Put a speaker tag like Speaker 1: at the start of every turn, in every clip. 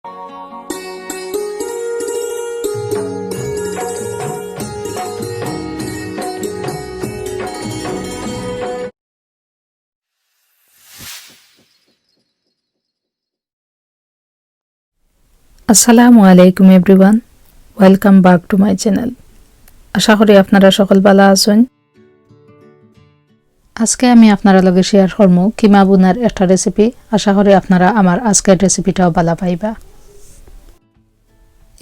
Speaker 1: আসসালামু আলাইকুম everyone, welcome back to my channel. আশা করি আপনারা সকল ভালো আছেন। আজকে আমি আপনারা লগে শেয়ার করব কিমা বুনার একটা রেসিপি। আশা করি আপনারা আমার আজকের রেসিপিটাও ভালো পাইবা।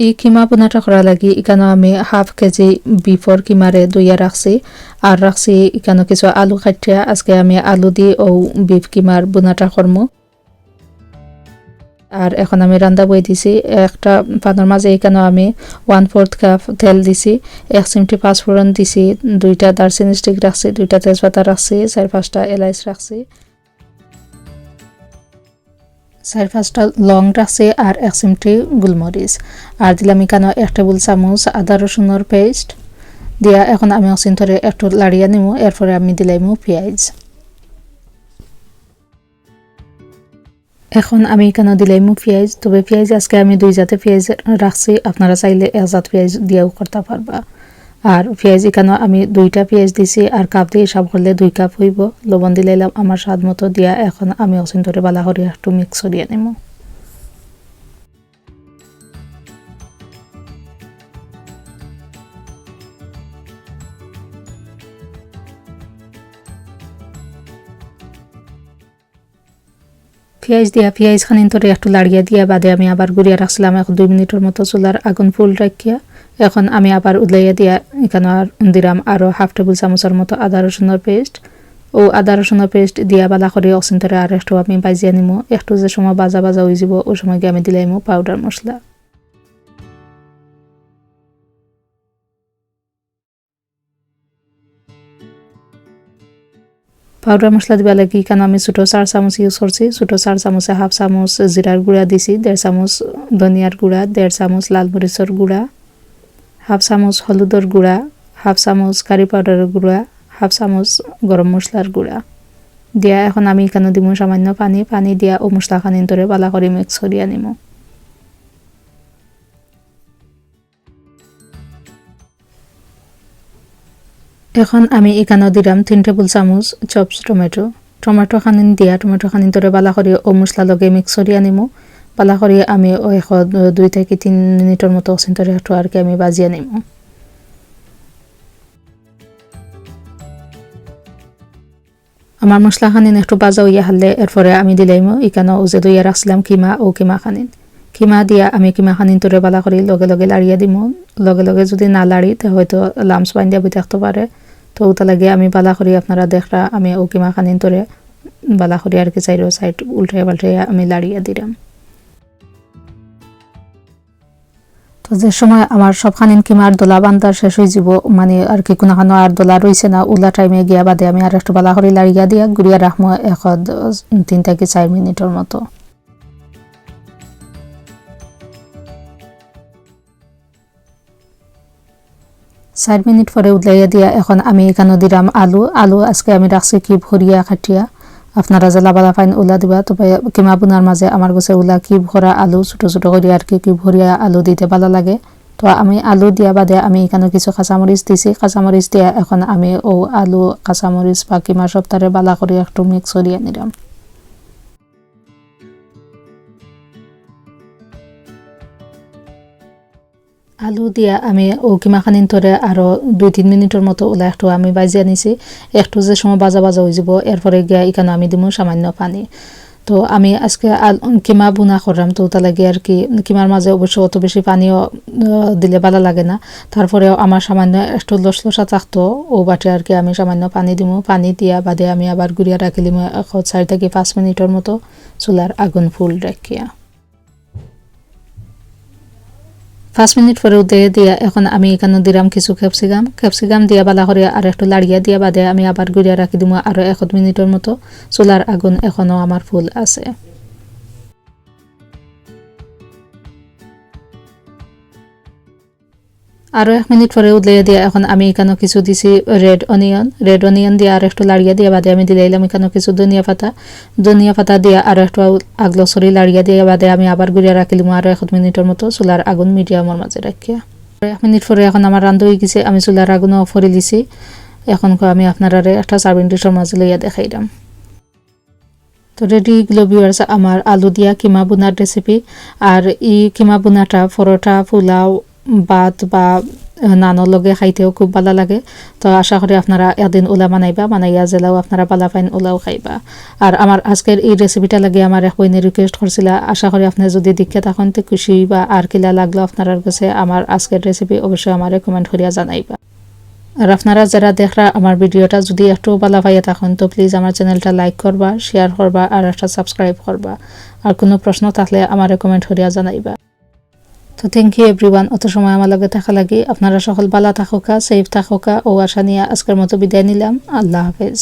Speaker 1: এই কিমা বুনাটা করা লাগি এখানে আমি হাফ কেজি বিফর কিমারে দইয়া রাখছি, আর রাখছি এখানে কিছু আলু কাটিয়া। আজকে আমি আলু দিয়ে ও বিফ কিমার বুনাটা করবো। আর এখন আমি রান্না বই দিছি। একটা পানের মাঝে এখানে আমি 1/4 কাপ তেল দিছি, 1 চিমটি পাঁচফোড়ন দিছি, 2টা দারচিনি স্টিক রাখছি, 2টা তেজপাতা রাখছি, 4-5টা এলাচ রাখছি, 4-5টা লং রাখছি, আর 1 চিমটি গোলমরিচ। আর দিলাম এখানে 1 টেবিল চামচ আদা রসুনের পেস্ট দিয়া। এখন আমি অসিন ধরে একটু লাড়িয়ে নিব। এরপরে আমি দিলাইমু পেঁয়াজ। এখন আমি এখানে দিলাইমু পেঁয়াজ। তবে পেঁয়াজ আজকে আমি 2 জাতে পেঁয়াজ রাখছি, আপনারা চাইলে 1 জাত পেঁয়াজ দিয়েও করতে পারবা। আর পেঁয়াজ এখানে আমি 2টা পেঁয়াজ দিছি, আর কাপ দিয়ে হিসাব করলে 2 কাপ হইব। লবণ দিলাইলাম আমার স্বাদ মতো দিয়া। এখন আমি অসিন ধরে বালা করে একটু মিক্স করিয়ে নেব। পেঁয়াজ খানিন ধরে একটু লাড়িয়ে দিয়া বাদে আমি আবার গুড়িয়া রাখছিলাম। এখন 2 মিনিটের মতো চুলার আগুন ফুল রাখিয়া এখন আমি আবার উদলাইয়া দিয়া এখানে দিলাম আরও 1/2 টেবিল চামচের মতো আদা রসুনের পেস্ট। ও আদা রসুনের পেস্ট দিয়া বালা করে অসিন ধরে আর একটু আমি বাজিয়ে নিমো। একটু যে সময় বাজা হয়ে যাব ওই সময় গিয়ে আমি দিলাইমো পাউডার মশলা। পাউডার মশলা দিবা লাগি কেন আমি ছোটো 4 চামচ ইউজ করছি। ছোটো 4 চামচে 1/2 চামচ জিরার গুঁড়া দিছি, 1.5 চামচ ধনিয়ার গুঁড়া, 1.5 চামচ লাল মরিচের গুঁড়া, 1/2 চামচ হলুদের গুঁড়া, 1/2 চামচ কারি পাউডারের গুঁড়া, 1/2 চামচ গরম মশলার গুঁড়া দিয়া। এখন আমি এখানে দিব সামান্য পানি দিয়া ও মশলা খানিন ধরে বালা করে মিক্স করিয়া নিব। এখন আমি এখানে দিলাম 3 টেবিল চামচ চপস টমেটো খানিন দিয়া টমেটো খানিন ধরে বালা করে ও মশলা লগে মিক্স করিয়া নিমু। বালা করে আমি 2 থেকে 3 মিনিটের মতো অসিন ধরে একটু আর কি আমি বাজিয়ে নিমু। আমার মশলা খানিন একটু বাজা হইয়া হারলে এরপরে আমি দিলাইমু এখানে ও যে দইয়া রাখছিলাম কিমা খানিন। কিমা দিয়া আমি কিমা খানিন ধরে বালা করে লগে লাড়িয়ে দিমু। লগে যদি না লাড়ি তা হয়তো লামস বাইন দিয়া বই থাকতে পারে। তো ওটা লাগে আমি বালা করি আপনারা দেখরা আমি ও কিমা খানিন ধরে বালা করি আর কি চাইরো সাইড উল্টাইয়া পাল্টাইয়া আমি লাড়িয়ে দিলাম। তো যে সময় আমার সব খানিন কিমার দোলা বান্ধার শেষ হয়ে যাব, মানে আর কি কোনোখানো আর দোলা রয়েছে না, ওলা টাইমে গিয়া বাদে আমি আর একটু বালা করে লাড়িয়া দিয়া গুড়িয়া রাখবো 3 থেকে 4 মিনিটের মতো। 4 মিনিট পরে উদলাইয়া দিয়া এখন আমি এখানে দিলাম আলু আজকে আমি রাখছি কিউব ভরিয়া কাটিয়া। আপনারা যে লাবালা ফাইন ওলা দিবা। তবে কিমা বুনার মাঝে আমার কাছে ওলা কিউব ভরা আলু ছোটো ছোটো করে আর কি কিউব ভরিয়া আলু দিতে ভালো লাগে। তো আমি আলু দিয়া বাদে আমি এখানে কিছু কাঁচামরিচ দিছি। কাঁচামরিচ দিয়া এখন আমি ও আলু কাঁচামরিচ বা কিমা সপ্তাহে বালা করে একটু মিক্স করিয়া নিলাম। আলু দিয়া আমি ও কিমা খানিন ধরে আরও 2-3 মিনিটের মতো ওলা একটু আমি বাজিয়ে নিছি। একটু যে সময় বাজা হয়ে যাব এরপরে গিয়া এখানে আমি দিব সামান্য পানি। তো আমি আজকে কিমা বুনা করলাম, তো ওটা লাগে আর কি কিমার মাঝে অবশ্য অত বেশি পানিও দিলে ভালো লাগে না। তারপরেও আমার সামান্য একটু লসলসা থাকতো ও বাটে আর কি আমি সামান্য পানি দিব। পানি দিয়া বাদে আমি আবার গুড়িয়া রাখিলাম 4 থেকে 5 মিনিটের মতো চুলার আগুন ফুল রাখিয়া। 5 মিনিট পরে দিয়ে দিয়া এখন আমি এখানে দিলাম কিছু ক্যাপসিকাম দিয়া বালা করে আর একটু লাড়িয়া দিয়া বাদে আমি আবার গুড়িয়া রাখি দিব আরও 1 মিনিটের মতো। চুলার আগুন এখনও আমার ফুল আছে। আরও 1 মিনিট পরে উদলিয়ে দিয়ে এখন আমি এখানে কিছু দিছি রেড অনিয়ন দিয়ে আর একটু লাড়িয়ে দিয়ে বাদে আমি দিলাইলাম এখানে কিছু ধনিয়া পাতা দিয়ে আর একটু আগলো সরি লাড়িয়ে দিয়ে বাদে আমি আবার গুড়িয়ে রাখিলাম আরও 1 মিনিটের মতো চুলার আগুন মিডিয়ামের মাঝে রাখিয়া 1 মিনিট পরে এখন আমার রান্ধ হয়ে গেছে আমি চুলার আগুন অফ করে দিছি এখন আমি আপনারা একটা সার্ভিং ডিশের মাঝে লইয়া দেখাইলাম তো রেডি এগুলো ভিউয়ার্স আমার আলু দিয়া কিমা বুনার রেসিপি আর এই কিমা বুনাটা পরোটা পোলাও ভাত বা নানোর লগে খাইতেও খুব ভালো লাগে তো আশা করি আপনারা একদিন ওলা বানাইয়া জেলাও আপনারা পালা পাইন ওলাও খাইবা আর আমার আজকের এই রেসিপিটা লাগে আমার এক বইনে রিকোয়েস্ট করছিল আশা করি আপনি যদি দেখে তখন তো খুশি বা আর কিলা লাগলো আপনার কাছে আমার আজকের রেসিপি অবশ্যই আমার কমেন্ট করিয়া জানাইবা আর আপনারা যারা দেখরা আমার ভিডিওটা যদি একটু ভালো পাইয়া থাকেন তো প্লিজ আমার চ্যানেলটা লাইক করবা শেয়ার করবা আর একটা সাবস্ক্রাইব করবা আর কোনো প্রশ্ন থাকলে আমার কমেন্ট করিয়া জানাইবা তো থ্যাংক ইউ এভরিওয়ান অত সময় আমার লগে থাকা লাগি আপনারা সকল ভালো থাকুকা সেফ থাকুকা ও আশা নিয়ে আজকের মতো বিদায় নিলাম আল্লাহ হাফেজ